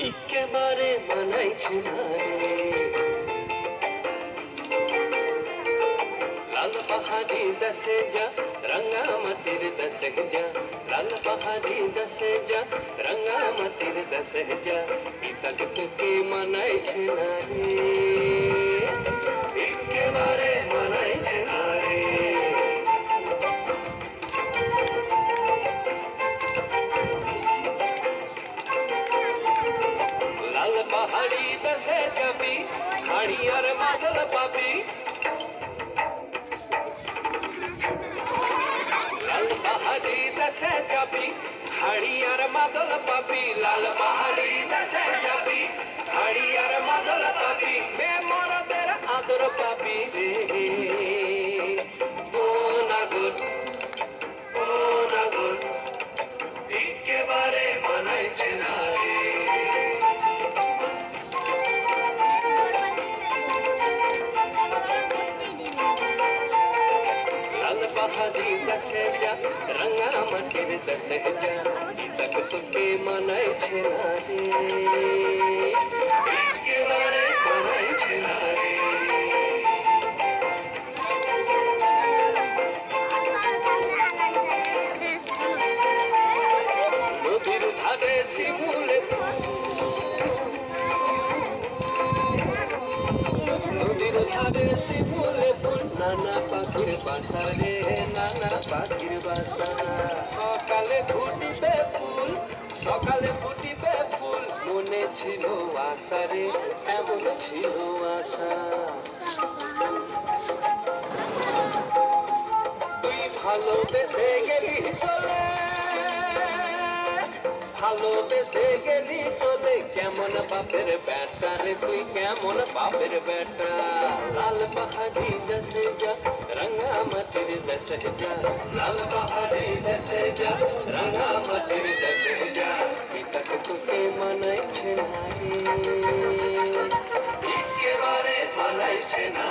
একেবারে মানাইছে না রে লাল পাহাড়ি দশে যা রঙা মাটির দশে যা লাল পাহাড়ি দশে যা রঙা মাটির দশে যা তক তোকে মানাইছে না রে একেবারে মানাইছে না রে লাল পাহাড়ি দশে যাবি হাড়ি আর মাদল পাবি লাল পাহাড়ি দশে যাবি হাড়ি আর মাদল পাবি লাল পাহাড়ি দশে যাবি হাড়ি আর মাদল পাবি বে মরদের আদর পাবি রে ও নাগর একেবারে মানাইছে না রে लाल पहाड़ी दसे जा रंगा मटिर दसे जा तक तुके मनाई छेना रे एकेबारे मनाई छेना रे नदीर धारे शिमुले নদীর ধারে শিমুলে ফুল নানা পাখির বাসা রে নানা পাখির বাসা সকালে ফুটিবে ফুল মনে ছিল আশা রে এমন ছিল আশা তুই ভালোবেসে গেলি চলে কেমন বাপের বেটা রে তুই কেমন বাপের বেটা লাল পাহাড়ি দশে যা রঙা মাটির দশে যা লাল পাহাড়ি দশে যা রঙা মাটির দশে যা তক তোকে মানাইছে না রে একেবারে মানাইছে না